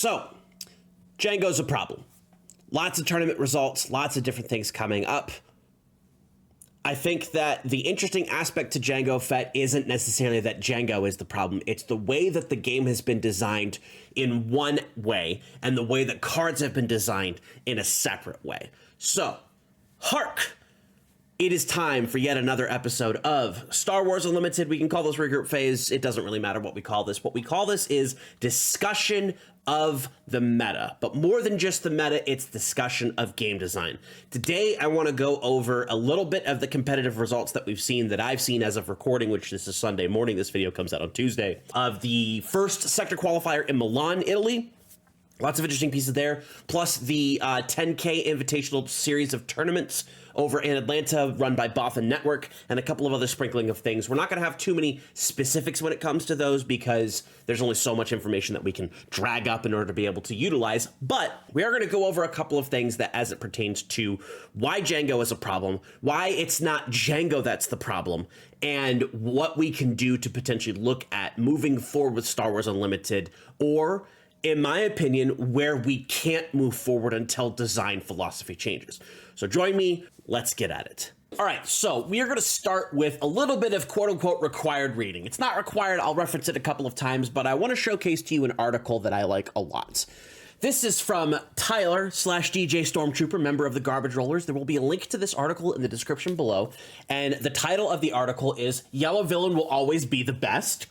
So, Jango's a problem. Lots of tournament results, lots of different things coming up. I think that the interesting aspect to Jango Fett isn't necessarily that Jango is the problem. It's the way that the game has been designed in one way and the way that cards have been designed in a separate way. So, HARK. It is time for yet another episode of Star Wars Unlimited. We can call this regroup phase. It doesn't really matter what we call this. What we call this is discussion of the meta. But more than just the meta, it's discussion of game design. Today, I want to go over a little bit of the competitive results that we've seen, that I've seen as of recording, which this is Sunday morning. This video comes out on Tuesday, of the first sector qualifier in Milan, Italy. Lots of interesting pieces there, plus the 10K Invitational series of tournaments over in Atlanta run by Bothan Network, and a couple of other sprinkling of things. We're not going to have too many specifics when it comes to those because there's only so much information that we can drag up in order to be able to utilize, but we are going to go over a couple of things that as it pertains to why Jango is a problem, why it's not Jango that's the problem, and what we can do to potentially look at moving forward with Star Wars Unlimited, or in my opinion, where we can't move forward until design philosophy changes. So join me, let's get at it. All right, so we are going to start with a little bit of quote-unquote required reading. It's not required, I'll reference it a couple of times, but I want to showcase to you an article that I like a lot. This is from Tyler/DJ Stormtrooper, member of the Garbage Rollers. There will be a link to this article in the description below. And the title of the article is "Yellow Villain Will Always Be the Best?" ?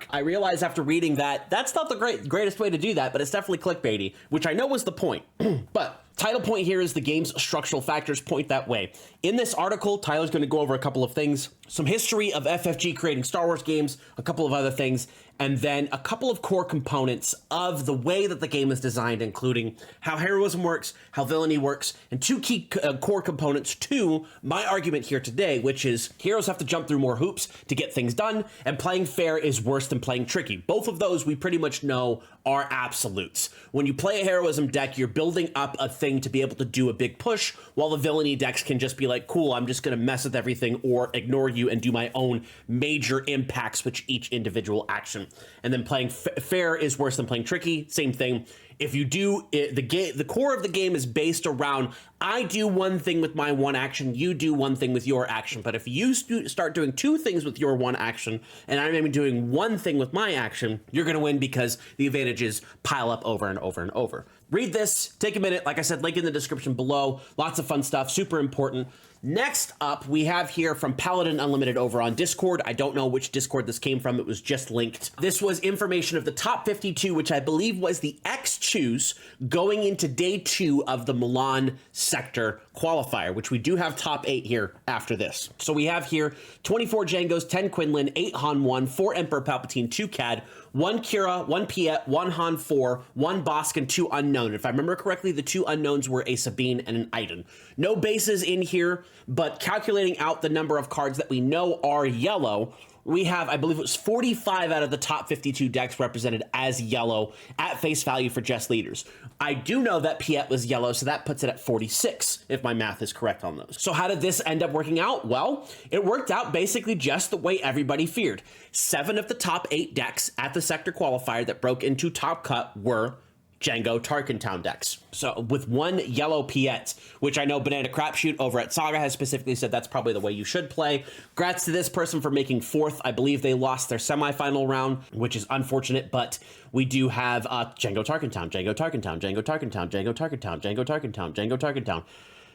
I realize after reading that, that's not the greatest way to do that, but it's definitely clickbaity, which I know was the point. But title point here is the game's structural factors point that way. In this article, Tyler's going to go over a couple of things, some history of FFG creating Star Wars games, a couple of other things, and then a couple of core components of the way that the game is designed, including how heroism works, how villainy works, and two key core components to my argument here today, which is heroes have to jump through more hoops to get things done, and playing fair is worse than playing tricky. Both of those we pretty much know are absolutes. When you play a heroism deck, you're building up a thing to be able to do a big push, while the villainy decks can just be like, cool, I'm just going to mess with everything or ignore you and do my own major impacts with each individual action. And then playing fair is worse than playing tricky. Same thing. If you do it, the core of the game is based around, I do one thing with my one action, you do one thing with your action. But if you start doing two things with your one action, and I'm maybe doing one thing with my action, you're going to win because the advantages pile up over and over and over. Read this, take a minute. Like I said, link in the description below. Lots of fun stuff, super important. Next up, we have here from Paladin Unlimited over on Discord. I don't know which Discord this came from. It was just linked. This was information of the top 52, which I believe was the X-Choose going into day 2 of the Milan sector qualifier, which we do have top 8 here after this. So we have here 24 Jangos, 10 Quinlan, 8 Han 1, 4 Emperor Palpatine, 2 Cad, 1 Kira, 1 Piet, 1 Han 4, 1 Bosk, and 2 unknown. If I remember correctly, the 2 unknowns were a Sabine and an Iden. No bases in here, but calculating out the number of cards that we know are yellow, we have, I believe it was 45 out of the top 52 decks represented as yellow at face value for just leaders. I do know that Piet was yellow, so that puts it at 46, if my math is correct on those. So how did this end up working out? Well, it worked out basically just the way everybody feared. 7 of the top 8 decks at the sector qualifier that broke into top cut were Jango Tarkin Town decks. So with 1 yellow Piet, which I know Banana Crapshoot over at Saga has specifically said that's probably the way you should play. Congrats to this person for making 4th. I believe they lost their semifinal round, which is unfortunate, but we do have Jango Tarkin Town, Jango Tarkin Town, Jango Tarkin Town, Jango Tarkin Town, Jango Tarkin Town, Jango Tarkin Town,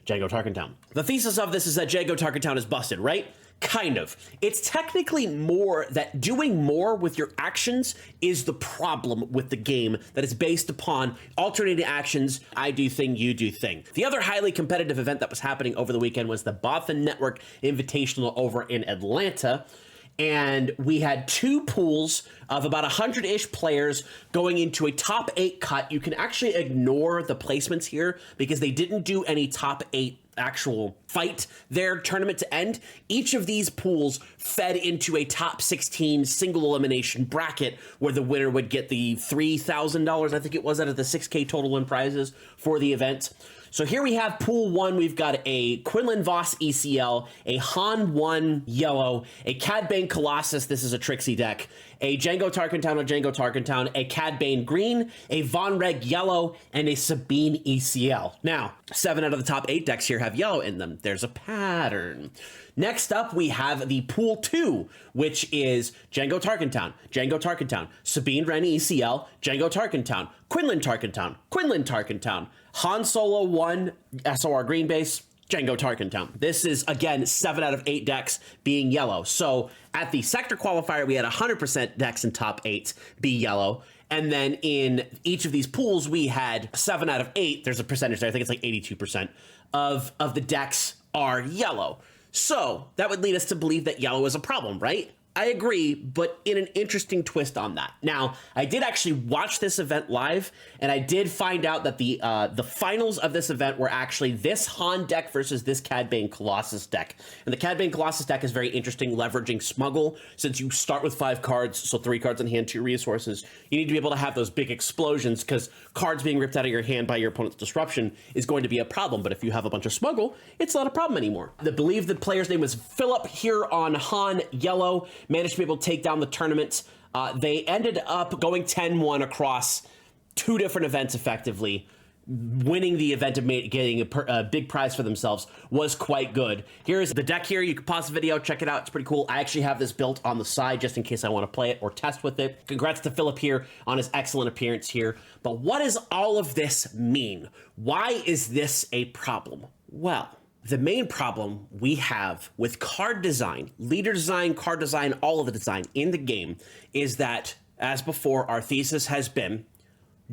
Jango Tarkin Town. The thesis of this is that Jango Tarkin Town is busted, right? Kind of. It's technically more that doing more with your actions is the problem with the game that is based upon alternating actions. I do thing, you do thing. The other highly competitive event that was happening over the weekend was the Bothan Network Invitational over in Atlanta. And we had 2 pools of about 100-ish players going into a top 8 cut. You can actually ignore the placements here because they didn't do any top 8 actual fight their tournament to end. Each of these pools fed into a top 16 single elimination bracket where the winner would get the $3,000, I think it was, out of the 6K total in prizes for the event. So here we have pool 1. We've got a Quinlan Voss ECL, a Han 1 yellow, a Cad Bane Colossus, this is a Trixie deck, a Jango Tarkentown, a Cad Bane green, a Von Reg yellow, and a Sabine ECL. Now, 7 out of the top 8 decks here have yellow in them. There's a pattern. Next up, we have the pool 2, which is Jango Tarkentown, Sabine Wren ECL, Jango Tarkentown, Quinlan Tarkentown, Han Solo 1 SOR green base, Jango Tarkentown. This is, again, 7 out of 8 decks being yellow. So at the sector qualifier, we had 100% decks in top 8 be yellow. And then in each of these pools, we had 7 out of 8. There's a percentage there. I think it's like 82% of the decks are yellow. So that would lead us to believe that yellow is a problem, right? I agree, but in an interesting twist on that. Now, I did actually watch this event live, and I did find out that the finals of this event were actually this Han deck versus this Cad Bane Colossus deck. And the Cad Bane Colossus deck is very interesting, leveraging Smuggle. Since you start with 5 cards, so 3 cards in hand, 2 resources, you need to be able to have those big explosions, because cards being ripped out of your hand by your opponent's disruption is going to be a problem. But if you have a bunch of Smuggle, it's not a problem anymore. I believe the player's name was Philip here on Han Yellow. Managed to be able to take down the tournament. They ended up going 10-1 across 2 different events effectively. Winning the event of getting a big prize for themselves was quite good. Here's the deck here. You can pause the video, check it out. It's pretty cool. I actually have this built on the side just in case I want to play it or test with it. Congrats to Philip here on his excellent appearance here. But what does all of this mean? Why is this a problem? Well, the main problem we have with card design, leader design, card design, all of the design in the game is that, as before, our thesis has been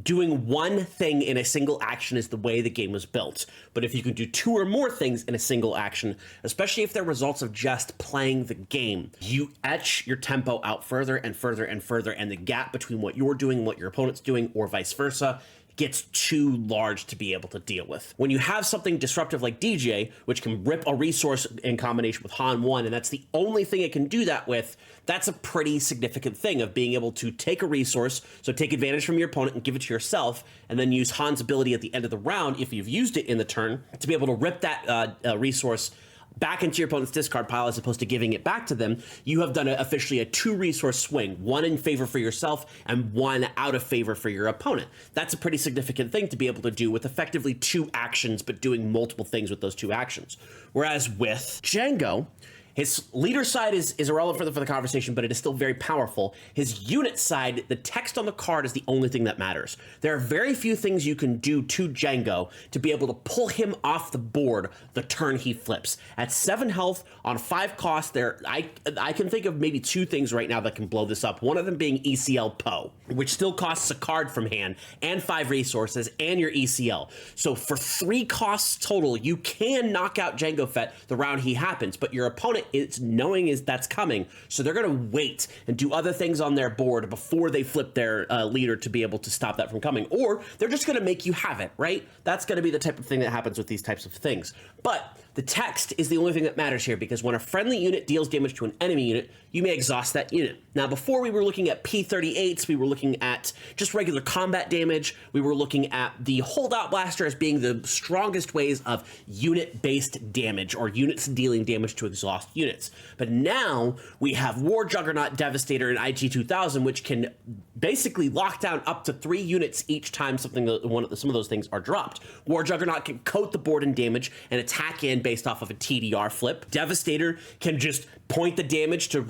doing one thing in a single action is the way the game was built. But if you can do 2 or more things in a single action, especially if they're results of just playing the game, you etch your tempo out further and further and further, and the gap between what you're doing and what your opponent's doing, or vice versa, gets too large to be able to deal with. When you have something disruptive like DJ, which can rip a resource in combination with Han 1, and that's the only thing it can do that with, that's a pretty significant thing of being able to take a resource, so take advantage from your opponent and give it to yourself, and then use Han's ability at the end of the round, if you've used it in the turn, to be able to rip that resource back into your opponent's discard pile as opposed to giving it back to them. You have done officially a 2 resource swing, 1 in favor for yourself and 1 out of favor for your opponent. That's a pretty significant thing to be able to do with effectively 2 actions, but doing multiple things with those 2 actions. Whereas with Jango, his leader side is irrelevant for the conversation, but it is still very powerful. His unit side, the text on the card is the only thing that matters. There are very few things you can do to Jango to be able to pull him off the board the turn he flips. At 7 health on 5 cost, I can think of maybe 2 things right now that can blow this up. One of them being ECL Poe, which still costs a card from hand and 5 resources and your ECL. So for 3 costs total, you can knock out Jango Fett the round he happens, but your opponent it's knowing that's coming, so they're going to wait and do other things on their board before they flip their leader to be able to stop that from coming, or they're just going to make you have it, right? That's going to be the type of thing that happens with these types of things. But the text is the only thing that matters here, because when a friendly unit deals damage to an enemy unit, you may exhaust that unit. Now, before we were looking at P38s, we were looking at just regular combat damage. We were looking at the holdout blaster as being the strongest ways of unit-based damage, or units dealing damage to exhaust units. But now we have War Juggernaut, Devastator, and IG-2000, which can basically lock down up to 3 units each time some of those things are dropped. War Juggernaut can coat the board in damage and attack in based off of a TDR flip. Devastator can just point the damage to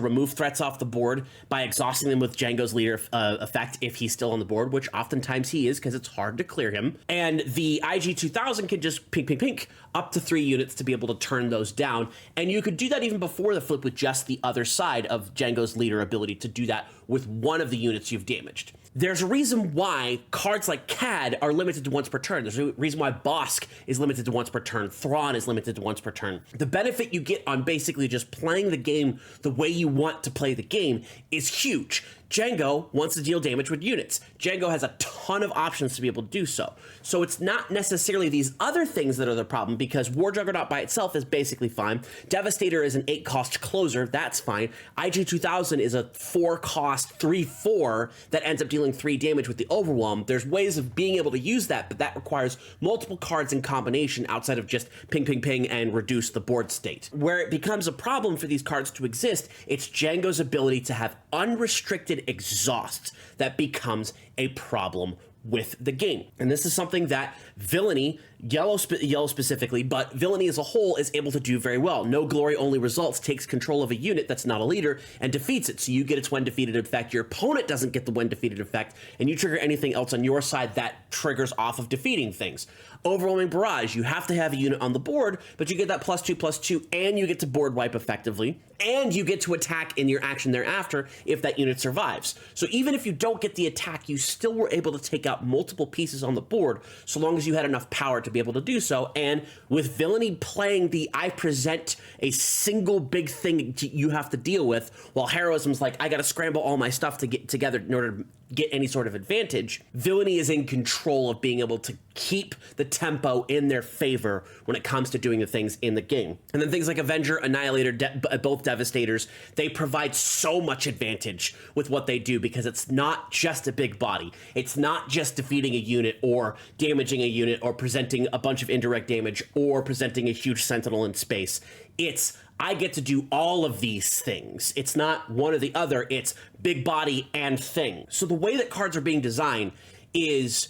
remove threats off the board by exhausting them with Jango's leader effect if he's still on the board, which oftentimes he is because it's hard to clear him. And the IG-2000 can just pink up to 3 units to be able to turn those down. And you could do that even before the flip with just the other side of Jango's leader ability to do that with 1 of the units you've damaged. There's a reason why cards like Cad are limited to once per turn. There's a reason why Bosk is limited to once per turn. Thrawn is limited to once per turn. The benefit you get on basically just playing the game the way you want to play the game is huge. Jango wants to deal damage with units. Jango has a ton of options to be able to do so. So it's not necessarily these other things that are the problem, because War Juggernaut by itself is basically fine. Devastator is an 8-cost closer, that's fine. IG-2000 is a 4-cost 3/4 that ends up dealing 3 damage with the Overwhelm. There's ways of being able to use that, but that requires multiple cards in combination outside of just ping, ping, ping, and reduce the board state. Where it becomes a problem for these cards to exist, it's Jango's ability to have unrestricted exhaust that becomes a problem with the game. And this is something that Villainy, yellow specifically, but Villainy as a whole is able to do very well. No Glory Only Results takes control of a unit that's not a leader and defeats it. So you get its when defeated effect, your opponent doesn't get the when defeated effect, and you trigger anything else on your side that triggers off of defeating things. Overwhelming Barrage, you have to have a unit on the board, but you get that +2/+2, and you get to board wipe effectively, and you get to attack in your action thereafter if that unit survives. So even if you don't get the attack, you still were able to take out multiple pieces on the board, so long as you had enough power to be able to do so. And with Villainy playing the I present a single big thing you have to deal with, while Heroism's like, I gotta scramble all my stuff to get together in order to get any sort of advantage, Villainy is in control of being able to keep the tempo in their favor when it comes to doing the things in the game. And then things like Avenger, Annihilator, both Devastators, they provide so much advantage with what they do, because it's not just a big body. It's not just defeating a unit or damaging a unit or presenting a bunch of indirect damage or presenting a huge sentinel in space. It's I get to do all of these things. It's not one or the other, it's big body and thing. So the way that cards are being designed is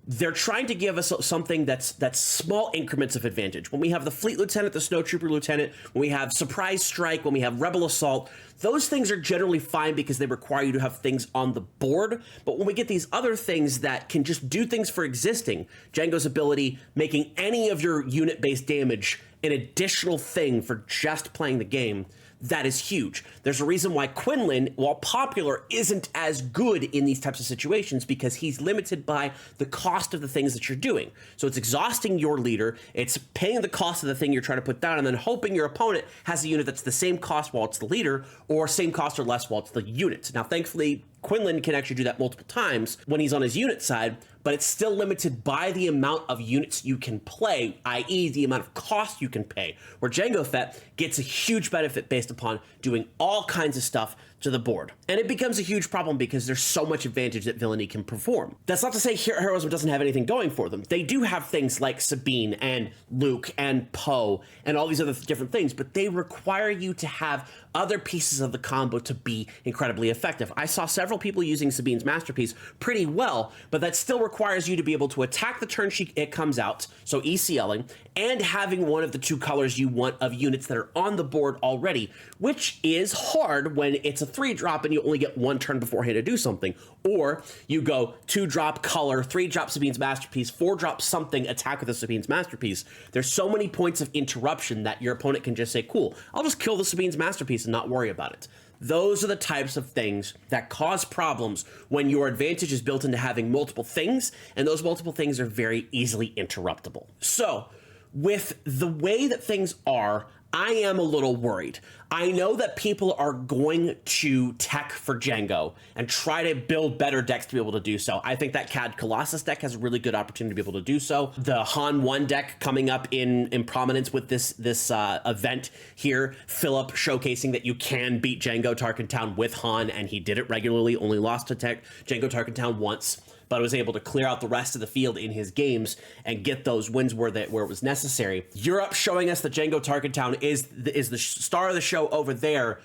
they're trying to give us something that's small increments of advantage. When we have the Fleet Lieutenant, the Snowtrooper Lieutenant, when we have Surprise Strike, when we have Rebel Assault, those things are generally fine because they require you to have things on the board. But when we get these other things that can just do things for existing, Jango's ability, making any of your unit-based damage an additional thing for just playing the game, that is huge. There's a reason why Quinlan, while popular, isn't as good in these types of situations, because he's limited by the cost of the things that you're doing. So it's exhausting your leader, it's paying the cost of the thing you're trying to put down, and then hoping your opponent has a unit that's the same cost while it's the leader, or same cost or less while it's the unit. Now, thankfully, Quinlan can actually do that multiple times when he's on his unit side, but it's still limited by the amount of units you can play, i.e. the amount of cost you can pay, where Jango Fett gets a huge benefit based upon doing all kinds of stuff to the board. And it becomes a huge problem because there's so much advantage that Villainy can perform. That's not to say Heroism doesn't have anything going for them. They do have things like Sabine and Luke and Poe and all these other different things, but they require you to have other pieces of the combo to be incredibly effective. I saw several people using Sabine's Masterpiece pretty well, but that still requires you to be able to attack the turn it comes out, so ECLing, and having one of the 2 colors you want of units that are on the board already, which is hard when it's a 3-drop and you only get 1 turn beforehand to do something. Or you go 2-drop color, 3-drop Sabine's Masterpiece, 4-drop something, attack with the Sabine's Masterpiece. There's so many points of interruption that your opponent can just say, cool, I'll just kill the Sabine's Masterpiece and not worry about it. Those are the types of things that cause problems when your advantage is built into having multiple things, and those multiple things are very easily interruptible. So, with the way that things are, I am a little worried. I know that people are going to tech for Jango and try to build better decks to be able to do so. I think that CAD Colossus deck has a really good opportunity to be able to do so. The Han 1 deck coming up in prominence with this event here, Philip showcasing that you can beat Jango Tarkatown with Han, and he did it regularly, only lost to Jango Tarkatown once, but was able to clear out the rest of the field in his games and get those wins where it was necessary. Europe showing us that Jango Tarkatown is the star of the show over there.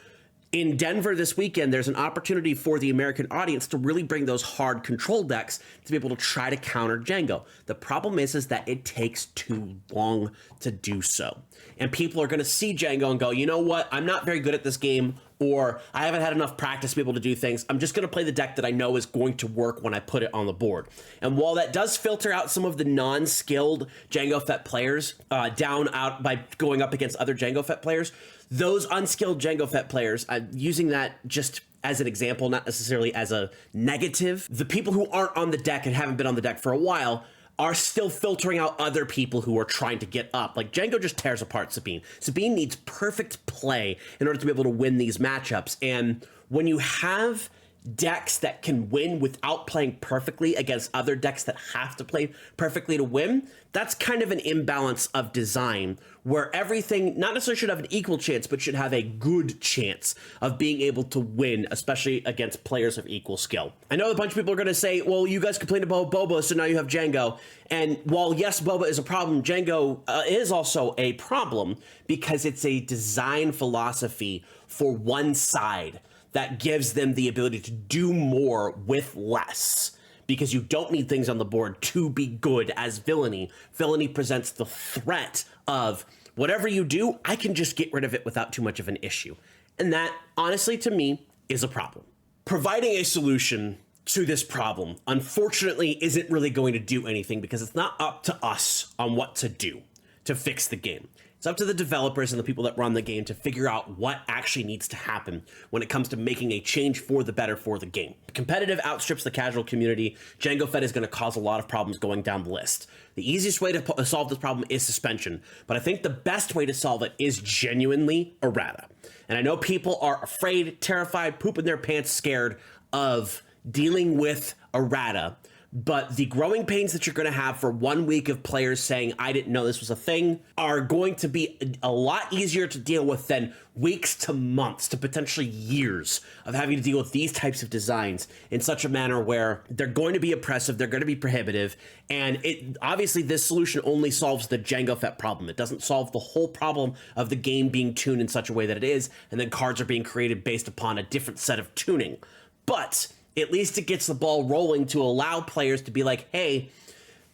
In Denver this weekend, there's an opportunity for the American audience to really bring those hard control decks to be able to try to counter Jango. The problem is that it takes too long to do so. And people are going to see Jango and go, you know what, I'm not very good at this game, or I haven't had enough practice to be able to do things. I'm just going to play the deck that I know is going to work when I put it on the board. And while that does filter out some of the non-skilled Jango Fett players out by going up against other Jango Fett players, those unskilled Jango Fett players, using that just as an example, not necessarily as a negative, the people who aren't on the deck and haven't been on the deck for a while are still filtering out other people who are trying to get up. Like, Jango just tears apart Sabine. Sabine needs perfect play in order to be able to win these matchups. And when you have decks that can win without playing perfectly against other decks that have to play perfectly to win, that's kind of an imbalance of design where everything not necessarily should have an equal chance, but should have a good chance of being able to win, especially against players of equal skill. I know a bunch of people are going to say, well, you guys complained about Boba, so now you have Jango. And while yes, Boba is a problem, Jango is also a problem because it's a design philosophy for one side that gives them the ability to do more with less, because you don't need things on the board to be good as villainy. Villainy presents the threat of whatever you do, I can just get rid of it without too much of an issue. And that, honestly, to me, is a problem. Providing a solution to this problem, unfortunately, isn't really going to do anything because it's not up to us on what to do to fix the game. It's up to the developers and the people that run the game to figure out what actually needs to happen when it comes to making a change for the better for the game. Competitive outstrips the casual community. Jango Fett is going to cause a lot of problems going down the list. The easiest way to solve this problem is suspension, but I think the best way to solve it is genuinely errata. And I know people are afraid, terrified, pooping their pants, scared of dealing with errata. But the growing pains that you're going to have for 1 week of players saying, I didn't know this was a thing, are going to be a lot easier to deal with than weeks to months to potentially years of having to deal with these types of designs in such a manner where they're going to be oppressive, they're going to be prohibitive, and obviously this solution only solves the Jango Fett problem. It doesn't solve the whole problem of the game being tuned in such a way that it is, and then cards are being created based upon a different set of tuning. But at least it gets the ball rolling to allow players to be like, hey,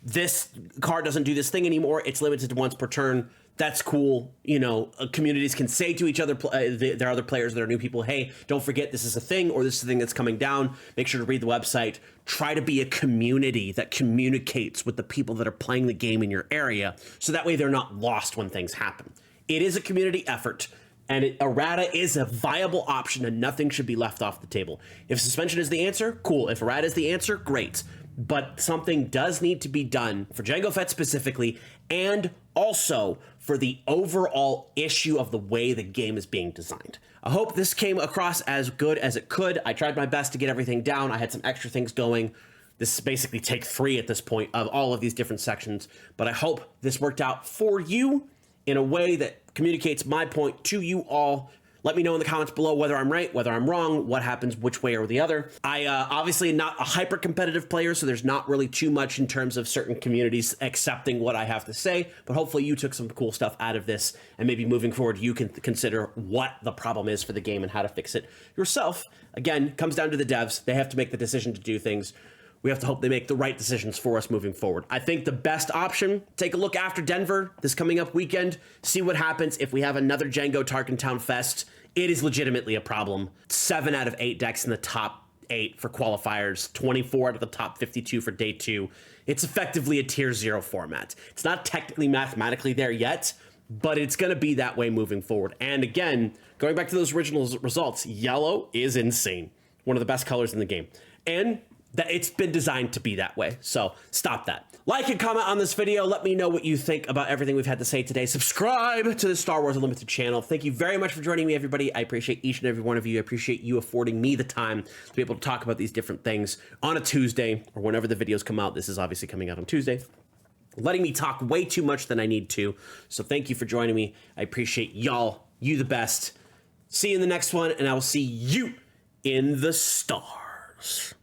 this card doesn't do this thing anymore. It's limited to once per turn. That's cool. You know, communities can say to each other, there are other players that are new people, hey, don't forget this is a thing, or this is a thing that's coming down. Make sure to read the website. Try to be a community that communicates with the people that are playing the game in your area, so that way they're not lost when things happen. It is a community effort. And errata is a viable option and nothing should be left off the table. If suspension is the answer, cool. If errata is the answer, great. But something does need to be done for Jango Fett specifically, and also for the overall issue of the way the game is being designed. I hope this came across as good as it could. I tried my best to get everything down. I had some extra things going. This is basically take 3 at this point of all of these different sections. But I hope this worked out for you in a way that communicates my point to you all. Let me know in the comments below whether I'm right, whether I'm wrong, what happens which way or the other. I obviously am not a hyper competitive player, so there's not really too much in terms of certain communities accepting what I have to say, but hopefully you took some cool stuff out of this, and maybe moving forward you can consider what the problem is for the game and how to fix it yourself. Again, comes down to the devs. They have to make the decision to do things. We have to hope they make the right decisions for us moving forward. I think the best option, take a look after Denver this coming up weekend, see what happens if we have another Jango Tarkentown Fest. It is legitimately a problem. 7 out of 8 decks in the top 8 for qualifiers, 24 out of the top 52 for day 2. It's effectively a tier 0 format. It's not technically mathematically there yet, but it's going to be that way moving forward. And again, going back to those original results, yellow is insane. One of the best colors in the game. And that it's been designed to be that way. So stop that. Like and comment on this video. Let me know what you think about everything we've had to say today. Subscribe to the Star Wars Unlimited channel. Thank you very much for joining me, everybody. I appreciate each and every one of you. I appreciate you affording me the time to be able to talk about these different things on a Tuesday or whenever the videos come out. This is obviously coming out on Tuesday. Letting me talk way too much than I need to. So thank you for joining me. I appreciate y'all. You the best. See you in the next one, and I will see you in the stars.